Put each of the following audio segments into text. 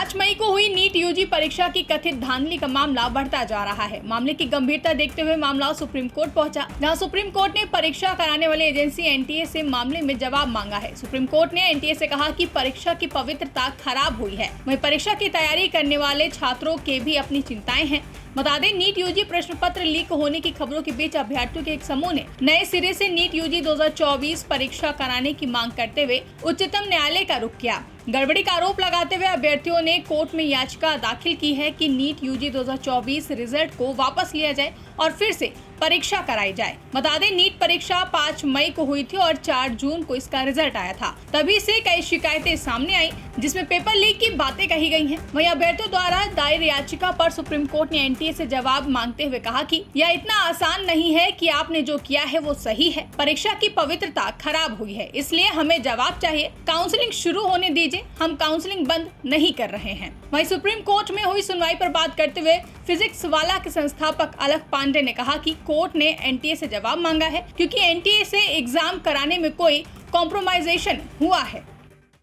5 मई को हुई NEET UG परीक्षा की कथित धांधली का मामला बढ़ता जा रहा है। मामले की गंभीरता देखते हुए मामला सुप्रीम कोर्ट पहुंचा, जहां सुप्रीम कोर्ट ने परीक्षा कराने वाली एजेंसी एनटीए से मामले में जवाब मांगा है। सुप्रीम कोर्ट ने एनटीए से कहा कि परीक्षा की पवित्रता खराब हुई है। वहीं परीक्षा की तैयारी करने वाले छात्रों के भी अपनी चिंताएं हैं। बता दें, नीट यूजी प्रश्न पत्र लीक होने की खबरों के बीच अभ्यर्थियों के एक समूह ने नए सिरे से नीट यूजी 2024 परीक्षा कराने की मांग करते हुए उच्चतम न्यायालय का रुख किया। गड़बड़ी का आरोप लगाते हुए अभ्यर्थियों ने कोर्ट में याचिका दाखिल की है कि नीट यूजी 2024 रिजल्ट को वापस लिया जाए और फिर से परीक्षा कराई जाए। बता दें, नीट परीक्षा 5 मई को हुई थी और 4 जून को इसका रिजल्ट आया था। तभी से कई शिकायतें सामने आई, जिसमें पेपर लीक की बातें कही गई हैं। वहीं अभ्यर्थियों द्वारा दायर याचिका पर सुप्रीम कोर्ट ने एनटीए से जवाब मांगते हुए कहा कि यह इतना आसान नहीं है कि आपने जो किया है वो सही है। परीक्षा की पवित्रता खराब हुई है, इसलिए हमें जवाब चाहिए। काउंसलिंग शुरू होने दीजिए, हम काउंसलिंग बंद नहीं कर रहे हैं। वहीं सुप्रीम कोर्ट में हुई सुनवाई पर बात करते हुए फिजिक्स वाला के संस्थापक अलख पांडे ने कहा कि कोर्ट ने एनटीए से जवाब मांगा है क्योंकि एनटीए से एग्जाम कराने में कोई कॉम्प्रोमाइजेशन हुआ है।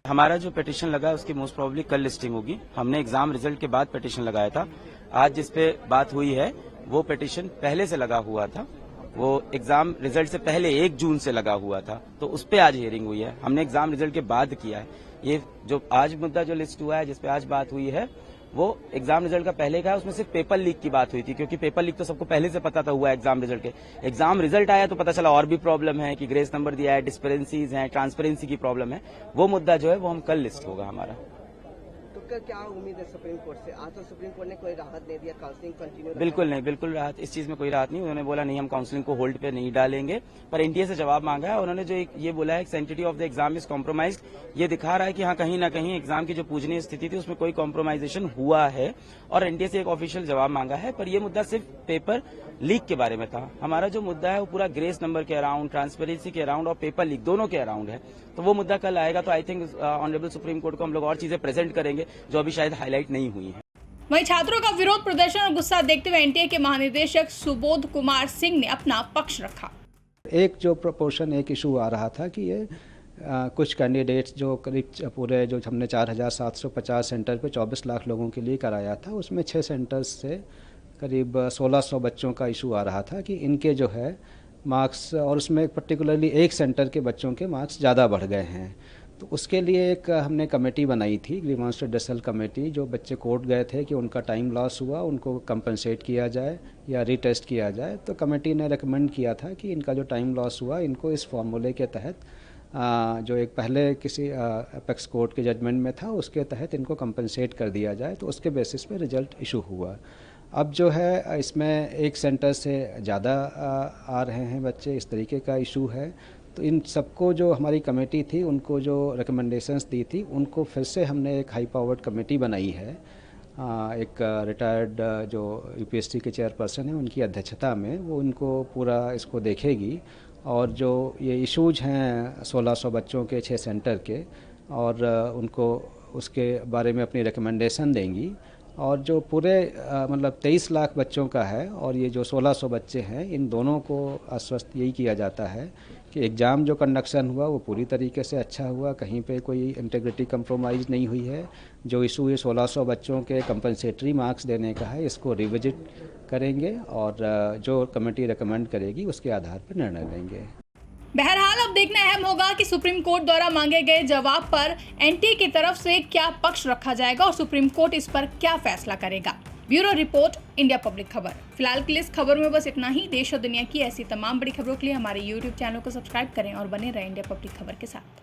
हमारा जो पिटीशन लगा उसकी मोस्ट प्रोबेबली कल लिस्टिंग होगी। हमने एग्जाम रिजल्ट के बाद पिटीशन लगाया था। आज जिस पे बात हुई है वो पिटीशन पहले से लगा हुआ था, वो एग्जाम रिजल्ट से पहले 1 जून से लगा हुआ था, तो उस पे आज हियरिंग हुई है। हमने एग्जाम रिजल्ट के बाद किया है। ये जो आज मुद्दा जो लिस्ट हुआ है जिसपे आज बात हुई है वो एग्जाम रिजल्ट का पहले का है। उसमें सिर्फ पेपर लीक की बात हुई थी, क्योंकि पेपर लीक तो सबको पहले से पता था हुआ एग्जाम रिजल्ट के। एग्जाम रिजल्ट आया तो पता चला और भी प्रॉब्लम है कि ग्रेस नंबर दिया है, डिस्पेरेंसीज हैं, ट्रांसपेरेंसी की प्रॉब्लम है। वो मुद्दा जो है वो हम कल लिस्ट होगा हमारा। तो क्या उम्मीद है सुप्रीम कोर्ट से? आज तो सुप्रीम कोर्ट ने कोई राहत नहीं दिया, काउंसलिंग कंटिन्यू। बिल्कुल नहीं, बिल्कुल राहत, इस चीज में कोई राहत नहीं। उन्होंने बोला नहीं, हम काउंसलिंग को होल्ड पे नहीं डालेंगे, पर एनटीए से जवाब मांगा है। उन्होंने जो ये बोला है सेंटिटी of the exam is compromised, ये दिखा रहा है कि हाँ कहीं ना कहीं एग्जाम की जो पूजनीय स्थिति थी उसमें कोई कॉम्प्रोमाइजेशन हुआ है और एनटीए से एक ऑफिशियल जवाब मांगा है। पर यह मुद्दा सिर्फ पेपर लीक के बारे में था। हमारा जो मुद्दा है वो पूरा ग्रेस नंबर के अराउंड, ट्रांसपेरेंसी के अराउंड और पेपर लीक दोनों के अराउंड है। तो वो मुद्दा कल आएगा तो I think honourable supreme court को हम लोग और चीजें प्रेजेंट करेंगे जो अभी शायद हाईलाइट नहीं हुई है। वहीं छात्रों का विरोध प्रदर्शन और गुस्सा देखते हुए एनटीए के महानिदेशक सुबोध कुमार सिंह ने अपना पक्ष रखा। एक जो प्रपोर्शन एक इशू आ रहा था कि ये कुछ कैंडिडेट्स जो करीब पूरे जो हमने 4750 सेंटर पे 24 लाख लोगों के लिए कराया था, उसमें 6 सेंटर्स से करीब 1600 बच्चों का इशू आ रहा था कि इनके जो है मार्क्स, और उसमें पर्टिकुलरली एक सेंटर के बच्चों के मार्क्स ज़्यादा बढ़ गए हैं। तो उसके लिए एक हमने कमेटी बनाई थी, ग्रीवांस रिड्रेसल कमेटी। जो बच्चे कोर्ट गए थे कि उनका टाइम लॉस हुआ, उनको कंपनसेट किया जाए या रीटेस्ट किया जाए। तो कमेटी ने रेकमेंड किया था कि इनका जो टाइम लॉस हुआ इनको इस फॉर्मूले के तहत जो एक पहले किसी अपेक्स कोर्ट के जजमेंट में था उसके तहत इनको कंपनसेट कर दिया जाए। तो उसके बेसिस पे रिजल्ट इशू हुआ। अब जो है इसमें एक सेंटर से ज़्यादा आ रहे हैं बच्चे, इस तरीके का इशू है। तो इन सबको जो हमारी कमेटी थी उनको जो रिकमेंडेशंस दी थी उनको फिर से हमने एक हाई पावर्ड कमेटी बनाई है। एक रिटायर्ड जो यूपीएससी के चेयरपर्सन हैं उनकी अध्यक्षता में, वो इनको पूरा इसको देखेगी और जो ये इश्यूज हैं 1600 बच्चों के 6 सेंटर के, और उनको उसके बारे में अपनी रिकमेंडेशन देंगी। और जो पूरे मतलब 23 लाख बच्चों का है और ये जो 1600 बच्चे हैं, इन दोनों को आश्वस्त यही किया जाता है कि एग्ज़ाम जो कंडक्शन हुआ वो पूरी तरीके से अच्छा हुआ, कहीं पे कोई इंटीग्रिटी कंप्रोमाइज़ नहीं हुई है। जो इशू ये 1600 बच्चों के कंपनसेटरी मार्क्स देने का है, इसको रिविजिट करेंगे और जो कमेटी रिकमेंड करेगी उसके आधार पर निर्णय लेंगे। बहरहाल अब देखना अहम होगा कि सुप्रीम कोर्ट द्वारा मांगे गए जवाब पर एनटीए की तरफ से क्या पक्ष रखा जाएगा और सुप्रीम कोर्ट इस पर क्या फैसला करेगा। ब्यूरो रिपोर्ट, इंडिया पब्लिक खबर। फिलहाल के लिए इस खबर में बस इतना ही। देश और दुनिया की ऐसी तमाम बड़ी खबरों के लिए हमारे YouTube चैनल को सब्सक्राइब करें और बने रहें इंडिया पब्लिक खबर के साथ।